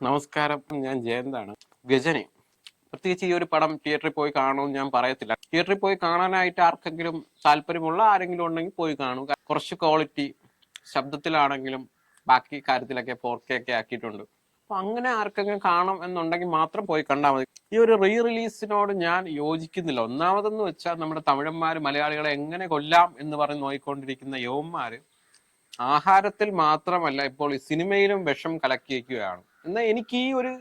നമസ്കാരം, ഞാൻ ജയന്താണ്. ഗജനി പ്രത്യേകിച്ച് ഈ ഒരു പടം തിയേറ്ററിൽ പോയി കാണുമെന്ന് ഞാൻ പറയത്തില്ല. തിയേറ്ററിൽ പോയി കാണാനായിട്ട് ആർക്കെങ്കിലും താല്പര്യമുള്ള ആരെങ്കിലും ഉണ്ടെങ്കിൽ പോയി കാണുക. കുറച്ച് ക്വാളിറ്റി ശബ്ദത്തിലാണെങ്കിലും ബാക്കി കാര്യത്തിലൊക്കെ 4K ഒക്കെ ആക്കിയിട്ടുണ്ട്. അപ്പൊ അങ്ങനെ ആർക്കെങ്കിലും കാണണം എന്നുണ്ടെങ്കിൽ മാത്രം പോയി കണ്ടാൽ മതി. ഈ ഒരു റീ റിലീസിനോട് ഞാൻ യോജിക്കുന്നില്ല. ഒന്നാമതെന്ന് വെച്ചാൽ നമ്മുടെ തമിഴന്മാർ മലയാളികളെ എങ്ങനെ കൊല്ലാം എന്ന് പറഞ്ഞ് നോക്കിക്കൊണ്ടിരിക്കുന്ന യവന്മാര് ആഹാരത്തിൽ മാത്രമല്ല ഇപ്പോൾ ഈ സിനിമയിലും വിഷം കലക്കിയിരിക്കുകയാണ്. എന്നാൽ എനിക്ക് ഈ ഒരു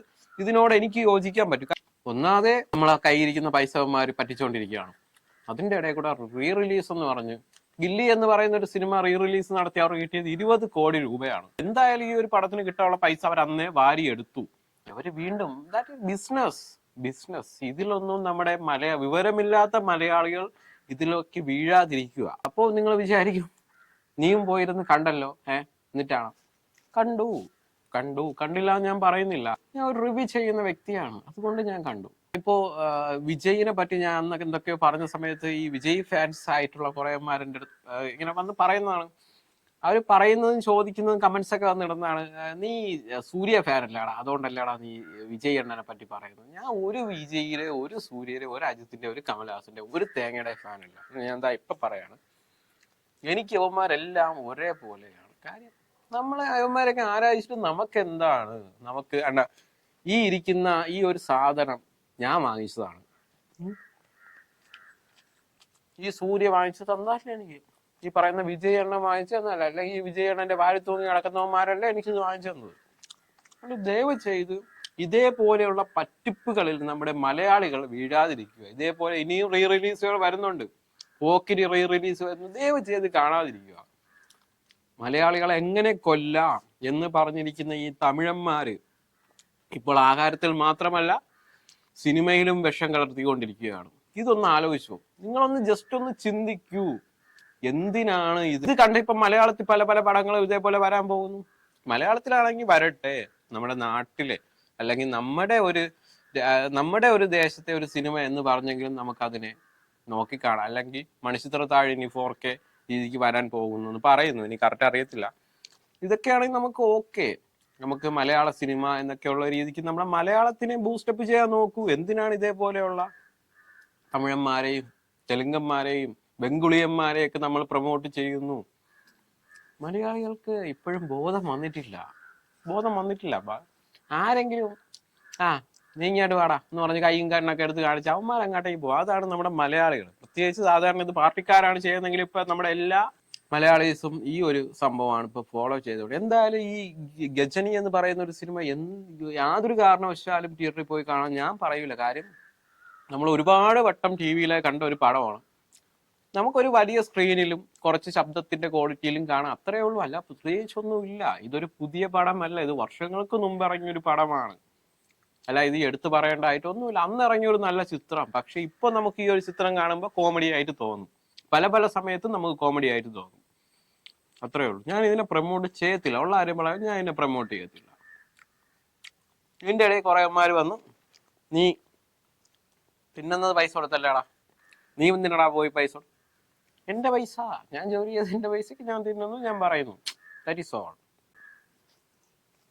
ഇതിനോട് എനിക്ക് യോജിക്കാൻ പറ്റും. ഒന്നാതെ നമ്മളെ കയ്യിരിക്കുന്ന പൈസമാര് പറ്റിച്ചുകൊണ്ടിരിക്കുകയാണ്. അതിന്റെ ഇടയിൽ കൂടെ റീ റിലീസ് എന്ന് പറഞ്ഞ് ഗില്ലി എന്ന് പറയുന്ന ഒരു സിനിമ റീ റിലീസ് നടത്തി അവർക്ക് കിട്ടിയത് 20 കോടി രൂപയാണ്. എന്തായാലും ഈ ഒരു പടത്തിന് കിട്ടാനുള്ള പൈസ അവർ അന്നേ വാരിയെടുത്തു. അവര് വീണ്ടും ബിസിനസ് ഇതിലൊന്നും നമ്മുടെ വിവരമില്ലാത്ത മലയാളികൾ ഇതിലേക്ക് വീഴാതിരിക്കുക. അപ്പോൾ നിങ്ങൾ വിചാരിക്കും നീയും പോയിരുന്ന് കണ്ടല്ലോ, എന്നിട്ടാണ് കണ്ടില്ല ഞാൻ പറയുന്നില്ല. ഞാൻ ഒരു റിവ്യൂ ചെയ്യുന്ന വ്യക്തിയാണ്, അതുകൊണ്ട് ഞാൻ കണ്ടു. ഇപ്പോ വിജയിനെ പറ്റി ഞാൻ അന്നൊക്കെ എന്തൊക്കെയോ പറഞ്ഞ സമയത്ത് ഈ വിജയ് ഫാൻസ് ആയിട്ടുള്ള കുറേമാരുടെ അടുത്ത് ഇങ്ങനെ വന്ന് പറയുന്നതാണ്. അവർ പറയുന്നതും ചോദിക്കുന്നതും കമന്റ്സ് ഒക്കെ വന്നിടുന്നതാണ്, നീ സൂര്യ ഫാൻ അല്ലാടാ, അതുകൊണ്ടല്ലാടാ നീ വിജയ് അണ്ണനെ പറ്റി പറയുന്നത്. ഞാൻ ഒരു വിജയിലെ, ഒരു സൂര്യയുടെ, ഒരു അജിത്തിന്റെ, ഒരു കമലഹാസന്റെ, ഒരു തേങ്ങയുടെ ഫാൻ അല്ല. ഞാൻ എന്താ ഇപ്പൊ പറയാണ്, എനിക്ക് യവന്മാരെല്ലാം ഒരേപോലെയാണ്. കാര്യം നമ്മളെ യവന്മാരൊക്കെ ആരാധിച്ചിട്ട് നമുക്ക് എന്താണ്? നമുക്ക് ഈ ഇരിക്കുന്ന ഈ ഒരു സാധനം ഞാൻ വാങ്ങിച്ചതാണ്. ഈ സൂര്യ വാങ്ങിച്ചു തന്നാലേ എനിക്ക്. ഈ പറയുന്ന വിജയ് എണ്ണ വാങ്ങിച്ചതന്നല്ല, അല്ലെങ്കിൽ ഈ വിജയ് എണ്ണന്റെ വാരി തൂങ്ങി നടക്കുന്നവന്മാരല്ലേ എനിക്കിത് വാങ്ങിച്ചു തന്നത്. അതുകൊണ്ട് ദയവ് ചെയ്ത് ഇതേപോലെയുള്ള പറ്റിപ്പുകളിൽ നമ്മുടെ മലയാളികൾ വീഴാതിരിക്കുക. ഇതേപോലെ ഇനിയും റീ റിലീസുകൾ വരുന്നുണ്ട്. പോക്കിരി റീ റിലീസ് വരുന്നു. ദയവ് ചെയ്ത് കാണാതിരിക്കുക. മലയാളികളെ എങ്ങനെ കൊല്ലാം എന്ന് പറഞ്ഞിരിക്കുന്ന ഈ തമിഴന്മാര് ഇപ്പോൾ ആഹാരത്തിൽ മാത്രമല്ല സിനിമയിലും വിഷം കലർത്തിക്കൊണ്ടിരിക്കുകയാണ്. ഇതൊന്ന് ആലോചിച്ചു, നിങ്ങളൊന്ന് ജസ്റ്റ് ഒന്ന് ചിന്തിക്കൂ. എന്തിനാണ് ഇത് കണ്ട? ഇപ്പൊ മലയാളത്തിൽ പല പല പടങ്ങളും ഇതേപോലെ വരാൻ പോകുന്നു. മലയാളത്തിലാണെങ്കിൽ വരട്ടെ, നമ്മുടെ നാട്ടിലെ അല്ലെങ്കിൽ നമ്മുടെ ഒരു ദേശത്തെ ഒരു സിനിമ എന്ന് പറഞ്ഞെങ്കിലും നമുക്കതിനെ നോക്കിക്കാണാം. അല്ലെങ്കിൽ മണിച്ചിത്രത്താഴ് ഇനി 4K രീതിക്ക് വരാൻ പോകുന്നു എന്ന് പറയുന്നു, എനിക്ക് കറക്റ്റ് അറിയത്തില്ല. ഇതൊക്കെയാണെങ്കിൽ നമുക്ക് ഓക്കെ, നമുക്ക് മലയാള സിനിമ എന്നൊക്കെയുള്ള രീതിക്ക് നമ്മുടെ മലയാളത്തിനെ ബൂസ്റ്റപ്പ് ചെയ്യാൻ നോക്കൂ. എന്തിനാണ് ഇതേപോലെയുള്ള തമിഴന്മാരെയും തെലുങ്കന്മാരെയും ബംഗുളിയന്മാരെയൊക്കെ നമ്മൾ പ്രൊമോട്ട് ചെയ്യുന്നു? മലയാളികൾക്ക് ഇപ്പോഴും ബോധം വന്നിട്ടില്ല. ആരെങ്കിലും നീ ഇങ്ങോട്ട് വാടാ എന്ന് പറഞ്ഞ് കൈയും കണ്ണൊക്കെ എടുത്ത് കാണിച്ച് അവന്മാരങ്ങോട്ടേക്ക് പോകും. അതാണ് നമ്മുടെ മലയാളികൾ. പ്രത്യേകിച്ച് സാധാരണ ഇത് പാർട്ടിക്കാരാണ് ചെയ്യുന്നതെങ്കിൽ ഇപ്പൊ നമ്മുടെ എല്ലാ മലയാളീസും ഈ ഒരു സംഭവമാണ് ഇപ്പൊ ഫോളോ ചെയ്തോണ്ട്. എന്തായാലും ഈ ഗജനി എന്ന് പറയുന്ന ഒരു സിനിമ യാതൊരു കാരണവശാലും തിയേറ്ററിൽ പോയി കാണാൻ ഞാൻ പറയൂല. കാര്യം നമ്മൾ ഒരുപാട് വട്ടം TV-യിൽ കണ്ട ഒരു പടമാണ്. നമുക്കൊരു വലിയ സ്ക്രീനിലും കുറച്ച് ശബ്ദത്തിന്റെ ക്വാളിറ്റിയിലും കാണാം, അത്രേ ഉള്ളൂ. അല്ല പ്രത്യേകിച്ചൊന്നും ഇല്ല. ഇതൊരു പുതിയ പടമല്ല, ഇത് വർഷങ്ങൾക്ക് മുമ്പ് ഇറങ്ങിയൊരു പടമാണ്. അല്ല ഇത് എടുത്തു പറയേണ്ടതായിട്ടൊന്നുമില്ല. അന്ന് ഇറങ്ങിയൊരു നല്ല ചിത്രം. പക്ഷെ ഇപ്പൊ നമുക്ക് ഈ ഒരു ചിത്രം കാണുമ്പോൾ കോമഡി ആയിട്ട് തോന്നും. പല സമയത്തും നമുക്ക് കോമഡി ആയിട്ട് തോന്നും. അത്രേ ഉള്ളൂ. ഞാൻ ഇതിനെ പ്രൊമോട്ട് ചെയ്യത്തില്ല. ഉള്ള കാര്യം പറയാൻ, ഞാൻ ഇതിനെ പ്രൊമോട്ട് ചെയ്യത്തില്ല. ഇതിന്റെ ഇടയിൽ കുറേമാര് വന്നു, നീ തിന്നുന്നത് പൈസ കൊടുത്തല്ലേടാ, നീ എന്തിനടാ പോയി പൈസ? എന്റെ പൈസ, ഞാൻ ജോലി ചെയ്ത് എന്റെ പൈസക്ക് ഞാൻ തിന്നുന്നു, ഞാൻ പറയുന്നു. That is all.